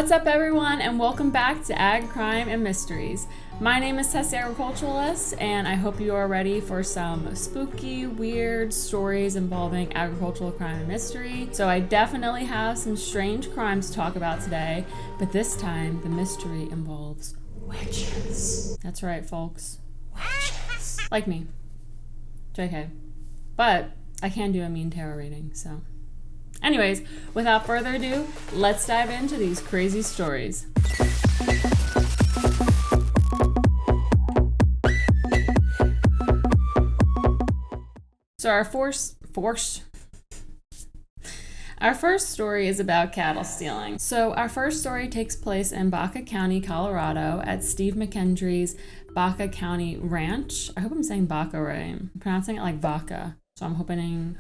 What's up, everyone, and welcome back to Ag Crime and Mysteries. My name is Tess the Agriculturalist, and I hope you are ready for some spooky, weird stories involving agricultural crime and mystery. So I definitely have some strange crimes to talk about today, but this time the mystery involves witches. That's right, folks. Witches. Like me. JK. But I can do a mean tarot reading, so... Anyways, without further ado, let's dive into these crazy stories. So our first story is about cattle stealing. So our first story takes place in Baca County, Colorado, at Steve McKendry's Baca County Ranch. I hope I'm saying Baca right. I'm pronouncing it like Vaca. So I'm hoping.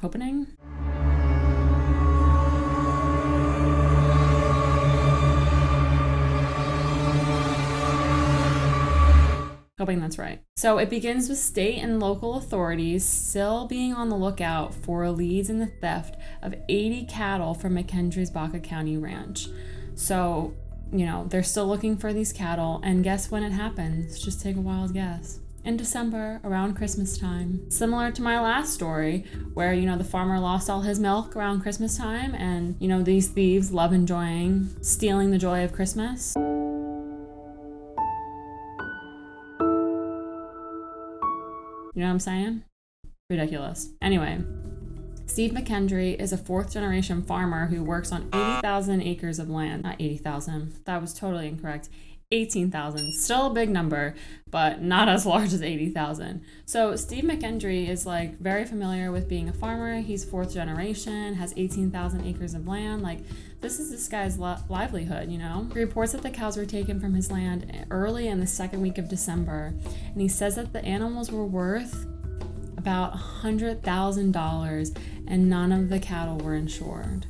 Hoping that's right. So it begins with state and local authorities still being on the lookout for leads in the theft of 80 cattle from McKendry's Baca County Ranch. So, they're still looking for these cattle, and guess when it happens? Just take a wild guess. In December, around Christmas time. Similar to my last story, where, the farmer lost all his milk around Christmas time, and, these thieves love stealing the joy of Christmas. You know what I'm saying? Ridiculous. Anyway, Steve McKendry is a fourth-generation farmer who works on 80,000 acres of land. Not 80,000. That was totally incorrect. 18,000. Still a big number, but not as large as 80,000. So Steve McKendry is very familiar with being a farmer. He's fourth generation, has 18,000 acres of land. This is this guy's livelihood, He reports that the cows were taken from his land early in the second week of December, and he says that the animals were worth about $100,000, and none of the cattle were insured.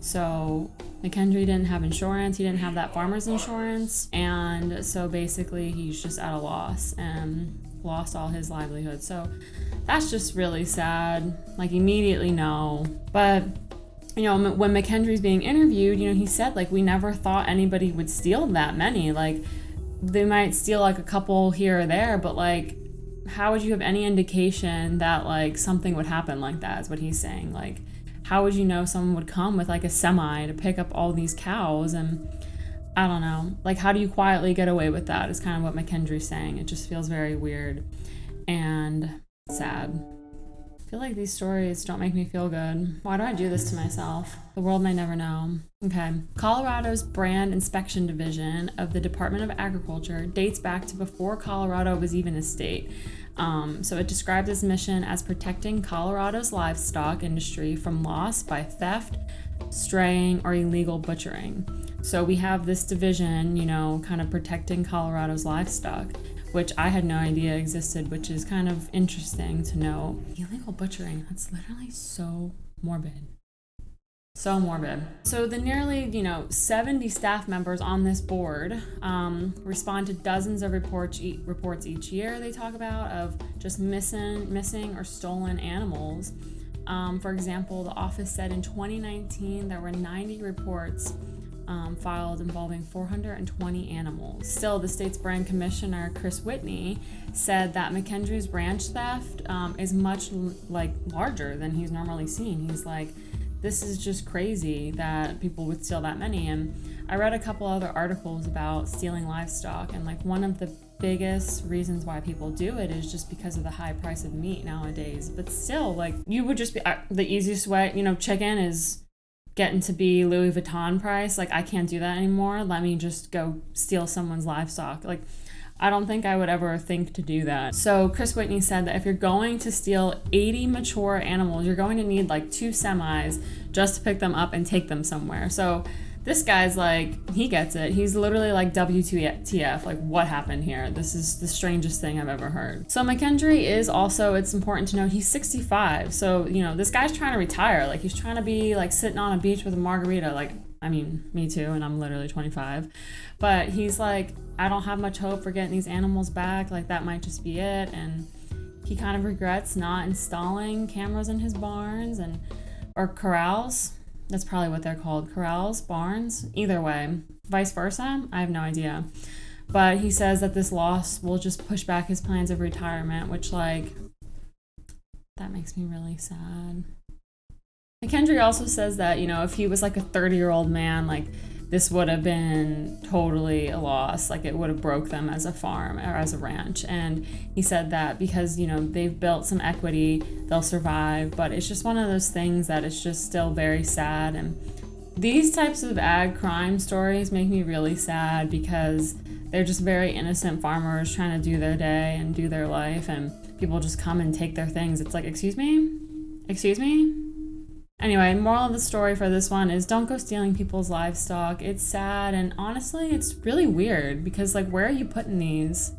So McKendry didn't have insurance. He didn't have that farmer's insurance, and so basically he's just at a loss and lost all his livelihood. So that's just really sad. Immediately no. But when McKendry's being interviewed, he said, we never thought anybody would steal that many. They might steal a couple here or there, but how would you have any indication that something would happen like that, is what he's saying. How would you know someone would come with a semi to pick up all these cows? And I don't know, how do you quietly get away with that, is kind of what McKendry's saying. It just feels very weird and sad. I feel like these stories don't make me feel good. Why do I do this to myself? The world may never know. Okay. Colorado's Brand Inspection Division of the Department of Agriculture dates back to before Colorado was even a state. So it described its mission as protecting Colorado's livestock industry from loss by theft, straying, or illegal butchering. So we have this division, kind of protecting Colorado's livestock, which I had no idea existed, which is kind of interesting to know. Illegal butchering, that's literally so morbid. So morbid. So the nearly, 70 staff members on this board respond to dozens of reports each year, they talk about, of just missing or stolen animals. For example, the office said in 2019 there were 90 reports filed involving 420 animals. Still, the state's brand commissioner, Chris Whitney, said that McKendry's ranch theft is much larger than he's normally seen. He's this is just crazy that people would steal that many. And I read a couple other articles about stealing livestock, and one of the biggest reasons why people do it is just because of the high price of meat nowadays. But still, you would just be the easiest way, chicken is getting to be Louis Vuitton price. I can't do that anymore. Let me just go steal someone's livestock. I don't think I would ever think to do that. So Chris Whitney said that if you're going to steal 80 mature animals, you're going to need 2 semis just to pick them up and take them somewhere. So this guy's he gets it. He's literally WTF, what happened here? This is the strangest thing I've ever heard. So McKendry is also, it's important to note, he's 65. So, this guy's trying to retire. He's trying to be sitting on a beach with a margarita. Me too, and I'm literally 25. But he's I don't have much hope for getting these animals back. That might just be it. And he kind of regrets not installing cameras in his barns or corrals. That's probably what they're called. Corrals, barns, either way. Vice versa, I have no idea. But he says that this loss will just push back his plans of retirement, which, like, that makes me really sad. McKendry also says that, you know, if he was like a 30-year-old man, like, this would have been totally a loss. Like, it would have broke them as a farm or as a ranch. And he said that because, you know, they've built some equity, they'll survive. But it's just one of those things that it's just still very sad. And these types of ag crime stories make me really sad because they're just very innocent farmers trying to do their day and do their life, and people just come and take their things. It's like, excuse me? Excuse me? Anyway, moral of the story for this one is don't go stealing people's livestock. It's sad, and honestly, it's really weird because, like, where are you putting these?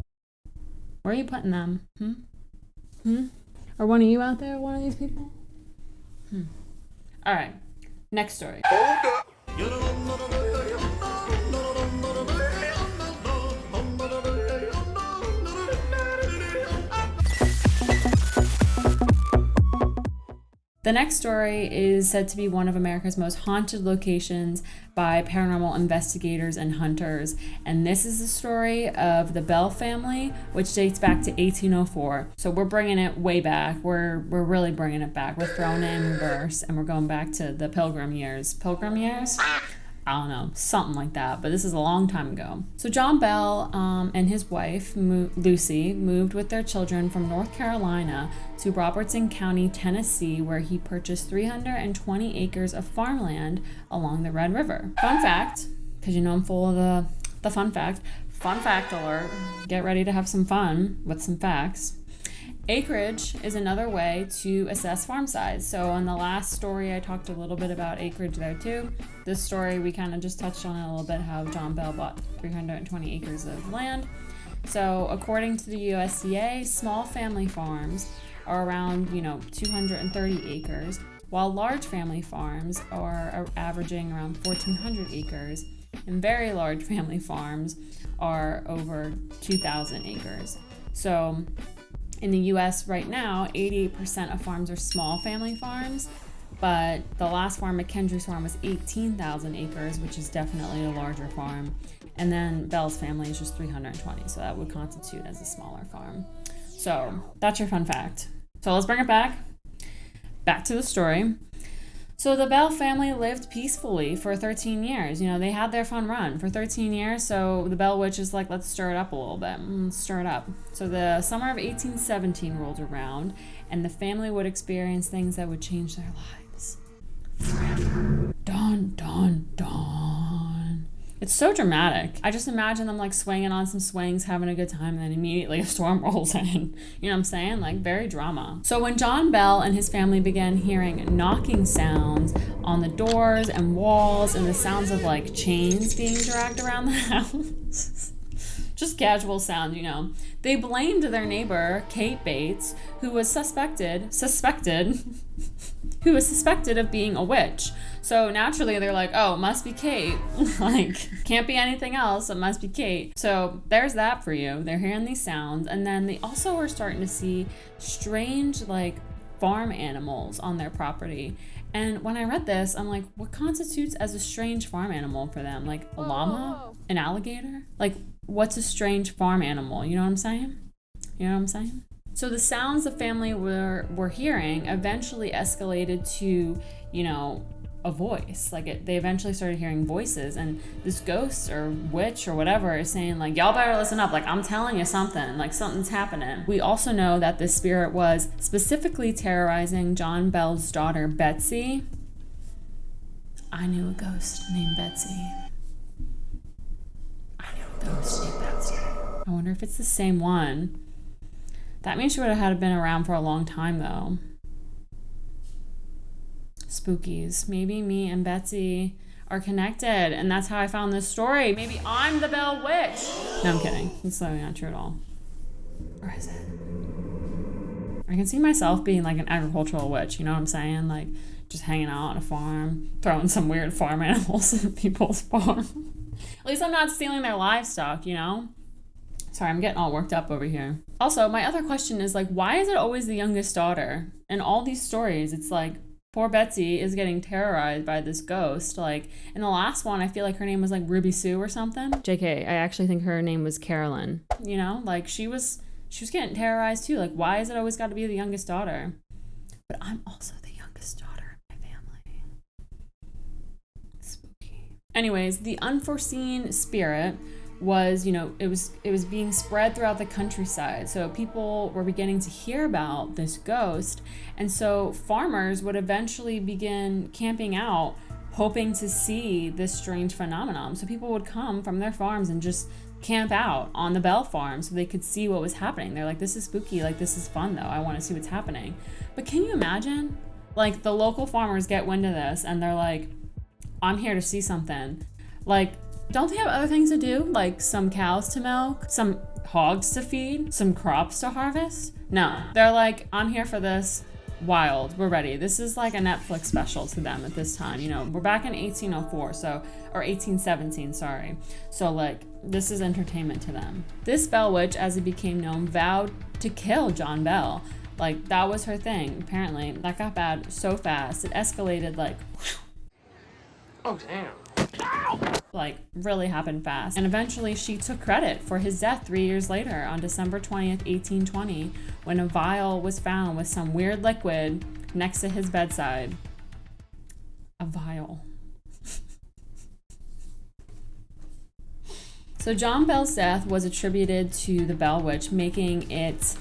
Where are you putting them? Are one of you out there one of these people? All right, next story. Hold up. The next story is said to be one of America's most haunted locations by paranormal investigators and hunters. And this is the story of the Bell family, which dates back to 1804. So we're bringing it way back. We're really bringing it back. We're throwing it in reverse, and we're going back to the Pilgrim years. Pilgrim years? I don't know, something like that, but this is a long time ago. So John Bell and his wife, Lucy, moved with their children from North Carolina to Robertson County, Tennessee, where he purchased 320 acres of farmland along the Red River. Fun fact, because you know I'm full of the fun fact. Fun fact alert. Get ready to have some fun with some facts. Acreage is another way to assess farm size. So on the last story, I talked a little bit about acreage there too. This story, we kind of just touched on it a little bit, how John Bell bought 320 acres of land. So according to the USDA, small family farms are around, 230 acres, while large family farms are averaging around 1,400 acres, and very large family farms are over 2,000 acres. So in the US right now, 88% of farms are small family farms, but the last farm, McKendry's farm, was 18,000 acres, which is definitely a larger farm. And then Bell's family is just 320, so that would constitute as a smaller farm. So that's your fun fact. So let's bring it back to the story. So the Bell family lived peacefully for 13 years. They had their fun run for 13 years. So the Bell Witch is like, let's stir it up a little bit. Let's stir it up. So the summer of 1817 rolled around, and the family would experience things that would change their lives forever. Dun, dun, dun. It's so dramatic. I just imagine them like swinging on some swings, having a good time, and then immediately a storm rolls in. You know what I'm saying? Like, very drama. So when John Bell and his family began hearing knocking sounds on the doors and walls and the sounds of like chains being dragged around the house, just casual sound, they blamed their neighbor, Kate Bates, who was suspected of being a witch. So naturally they're like, oh, must be Kate. Like, can't be anything else. It must be Kate. So there's that for you. They're hearing these sounds. And then they also were starting to see strange, like, farm animals on their property. And when I read this, I'm like, what constitutes as a strange farm animal for them? Like a llama? An alligator? Like, what's a strange farm animal? You know what I'm saying? So the sounds the family were hearing eventually escalated to, a voice. Like, they eventually started hearing voices, and this ghost or witch or whatever is saying, like, y'all better listen up. Like, I'm telling you something. Like, something's happening. We also know that this spirit was specifically terrorizing John Bell's daughter, Betsy. I knew a ghost named Betsy. I wonder if it's the same one. That means she would have had been around for a long time, though. Spookies. Maybe me and Betsy are connected, and that's how I found this story. Maybe I'm the Bell Witch. No, I'm kidding. It's totally not true at all. Or is it? I can see myself being like an agricultural witch, you know what I'm saying? Like, just hanging out on a farm, throwing some weird farm animals in people's farm. At least I'm not stealing their livestock, Sorry, I'm getting all worked up over here. Also, my other question is, like, why is it always the youngest daughter? In all these stories, it's like Poor Betsy is getting terrorized by this ghost. Like, in the last one, I feel like her name was like Ruby Sue or something. JK, I actually think her name was Carolyn. You know, like she was getting terrorized too. Like, why is it always got to be the youngest daughter? But I'm also the youngest daughter in my family. Spooky. Anyways, the unforeseen spirit was, you know, it was being spread throughout the countryside. So people were beginning to hear about this ghost. And so farmers would eventually begin camping out, hoping to see this strange phenomenon. So people would come from their farms and just camp out on the Bell farm so they could see what was happening. They're like, this is spooky. Like, this is fun though. I want to see what's happening. But can you imagine? Like, the local farmers get wind of this and they're like, I'm here to see something. Like, don't they have other things to do? Like some cows to milk, some hogs to feed, some crops to harvest? No, they're like, I'm here for this. Wild, we're ready. This is like a Netflix special to them at this time. You know, we're back in 1804, or 1817, sorry. So like, this is entertainment to them. This Bell Witch, as it became known, vowed to kill John Bell. Like, that was her thing. Apparently, that got bad so fast. It escalated like, oh damn. Like, really happened fast. And eventually she took credit for his death 3 years later on December 20th, 1820, when a vial was found with some weird liquid next to his bedside. A vial. So John Bell's death was attributed to the Bell Witch, making it,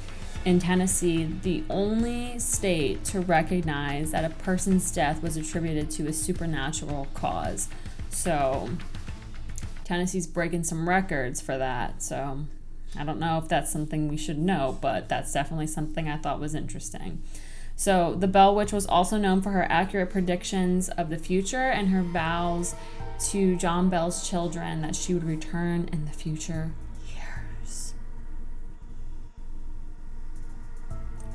in Tennessee, the only state to recognize that a person's death was attributed to a supernatural cause. So Tennessee's breaking some records for that. So I don't know if that's something we should know, but that's definitely something I thought was interesting. So the Bell Witch was also known for her accurate predictions of the future and her vows to John Bell's children that she would return in the future years.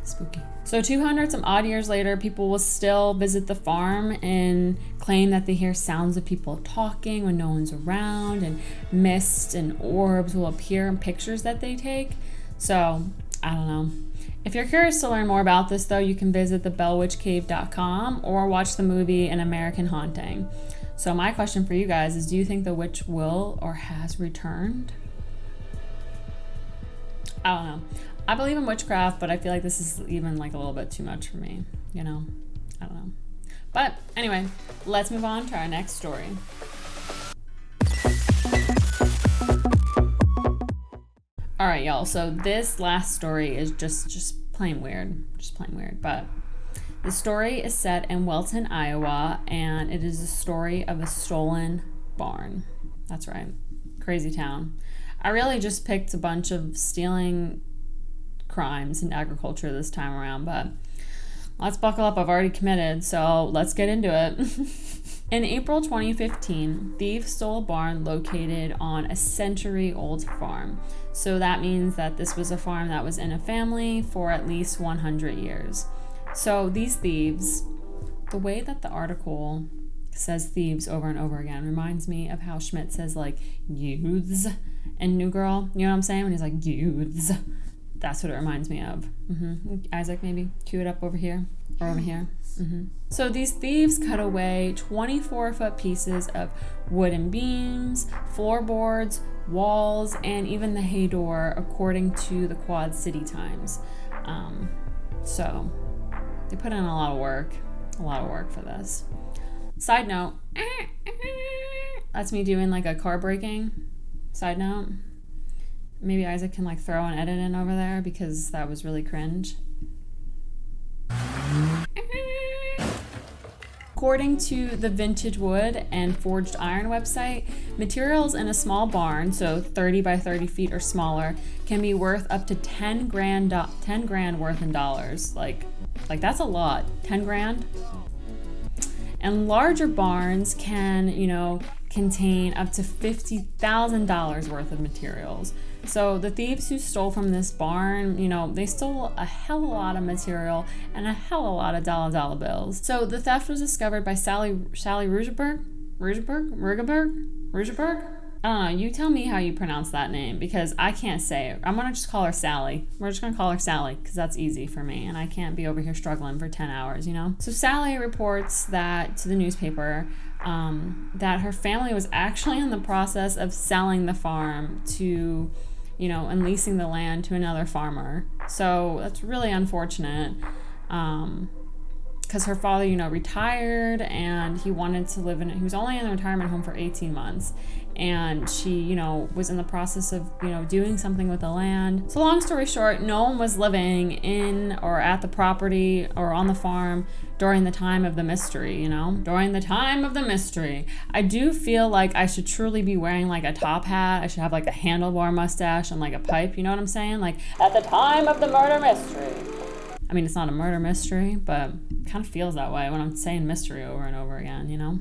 Spooky. So 200 some odd years later, people will still visit the farm and claim that they hear sounds of people talking when no one's around, and mist and orbs will appear in pictures that they take. So I don't know. If you're curious to learn more about this though, you can visit thebellwitchcave.com or watch the movie An American Haunting. So my question for you guys is, do you think the witch will or has returned? I don't know. I believe in witchcraft, but I feel like this is even like a little bit too much for me, you know? I don't know. But anyway, let's move on to our next story. All right, y'all. So this last story is just plain weird. Just plain weird. But the story is set in Welton, Iowa, and it is the story of a stolen barn. That's right. Crazy town. I really just picked a bunch of stealing crimes in agriculture this time around, but let's buckle up. I've already committed, so let's get into it. In April 2015, thieves stole a barn located on a century-old farm. So that means that this was a farm that was in a family for at least 100 years. So these thieves, the way that the article says thieves over and over again reminds me of how Schmidt says like youths in New Girl. You know what I'm saying? When he's like youths. That's what it reminds me of. Isaac, maybe cue it up over here or over here. So these thieves cut away 24-foot pieces of wooden beams, floorboards, walls, and even the hay door, according to the Quad City Times. So they put in a lot of work for this. Side note, that's me doing like a car braking. Side note. Maybe Isaac can like throw an edit in over there because that was really cringe. According to the Vintage Wood and Forged Iron website, materials in a small barn, so 30 by 30 feet or smaller, can be worth up to 10 grand worth in dollars. Like that's a lot. 10 grand. And larger barns can, contain up to $50,000 worth of materials. So the thieves who stole from this barn, they stole a hell of a lot of material and a hell of a lot of dollar bills. So the theft was discovered by Sally Rugeberg. I don't know. You tell me how you pronounce that name because I can't say it. I'm going to just call her Sally. We're just going to call her Sally because that's easy for me and I can't be over here struggling for 10 hours, you know? So Sally reports that to the newspaper that her family was actually in the process of selling the farm to, you know, and leasing the land to another farmer. So that's really unfortunate. Because her father, you know, retired and he wanted to live he was only in the retirement home for 18 months. And she, you know, was in the process of, you know, doing something with the land. So long story short, no one was living in or at the property or on the farm during the time of the mystery, you know? During the time of the mystery. I do feel like I should truly be wearing like a top hat. I should have like a handlebar mustache and like a pipe, you know what I'm saying? Like, at the time of the murder mystery. I mean, it's not a murder mystery, but it kind of feels that way when I'm saying mystery over and over again, you know?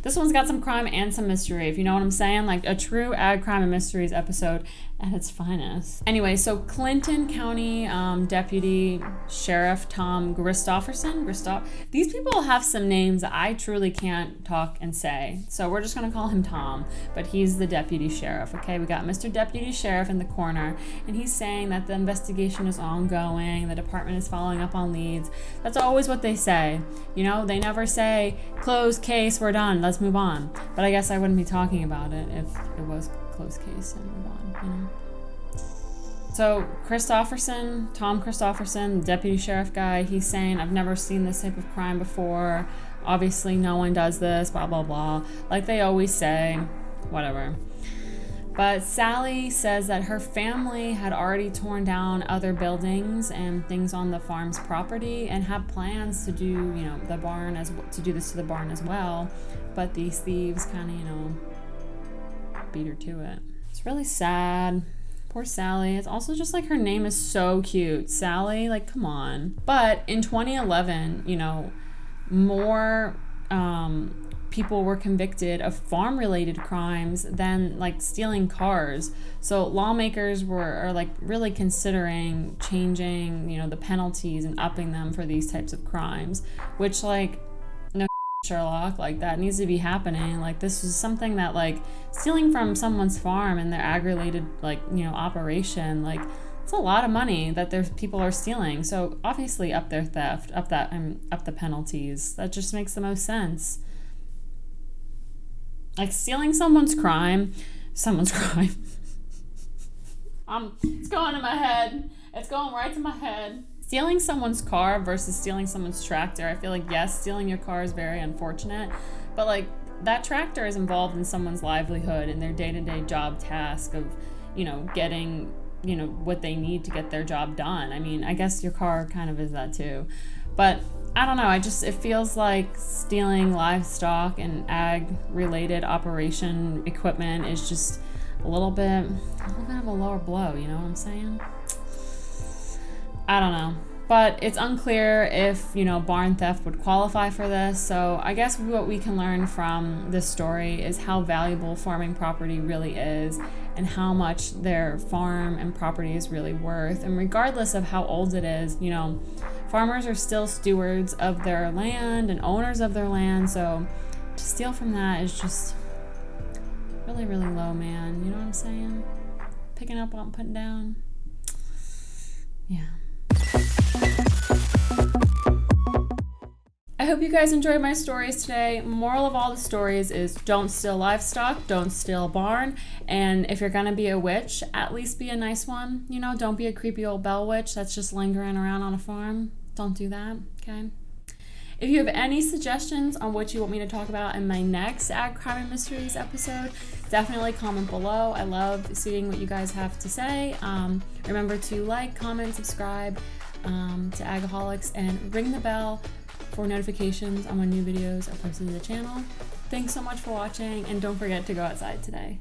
This one's got some crime and some mystery, if you know what I'm saying. Like a true Ag Crime and Mysteries episode at its finest. Anyway, so Clinton County Deputy Sheriff Tom Christofferson. These people have some names that I truly can't talk and say. So we're just going to call him Tom, but he's the deputy sheriff, okay? We got Mr. Deputy Sheriff in the corner, and he's saying that the investigation is ongoing, the department is following up on leads. That's always what they say. You know, they never say, closed case, we're done, let's move on. But I guess I wouldn't be talking about it if it was closed case and move on, you know? So Tom Christofferson, the deputy sheriff guy, he's saying, I've never seen this type of crime before. Obviously no one does this, blah, blah, blah. Like they always say, whatever. But Sally says that her family had already torn down other buildings and things on the farm's property and had plans to do, you know, to do this to the barn as well. But these thieves kind of, you know, beat her to it. It's really sad. Poor Sally. It's also just like her name is so cute. Sally, like, come on. But in 2011, you know, more people were convicted of farm-related crimes than like stealing cars. So lawmakers are like really considering changing, you know, the penalties and upping them for these types of crimes, which like, no Sherlock, like that needs to be happening. Like this is something that like stealing from someone's farm and their ag-related like, you know, operation, like it's a lot of money that their people are stealing. So obviously up their theft, up the penalties. That just makes the most sense. Like stealing someone's crime. It's going in my head. It's going right to my head. Stealing someone's car versus stealing someone's tractor. I feel like, yes, stealing your car is very unfortunate, but like that tractor is involved in someone's livelihood and their day-to-day job task of, you know, getting, you know, what they need to get their job done. I mean, I guess your car kind of is that too, but I don't know. It feels like stealing livestock and ag-related operation equipment is just a little bit of a lower blow. You know what I'm saying? I don't know. But it's unclear if, you know, barn theft would qualify for this. So I guess what we can learn from this story is how valuable farming property really is and how much their farm and property is really worth. And regardless of how old it is, you know, farmers are still stewards of their land and owners of their land. So to steal from that is just really, really low, man. You know what I'm saying? Picking up what I'm putting down. Yeah. I hope you guys enjoyed my stories today. Moral of all the stories is don't steal livestock, don't steal a barn, and if you're gonna be a witch, at least be a nice one. You know, don't be a creepy old bell witch that's just lingering around on a farm. Don't do that, okay? If you have any suggestions on what you want me to talk about in my next Ag Crime and Mysteries episode, definitely comment below. I love seeing what you guys have to say. Remember to like, comment, subscribe to Agaholics, and ring the bell for notifications on when new videos are posted to the channel. Thanks so much for watching, and don't forget to go outside today.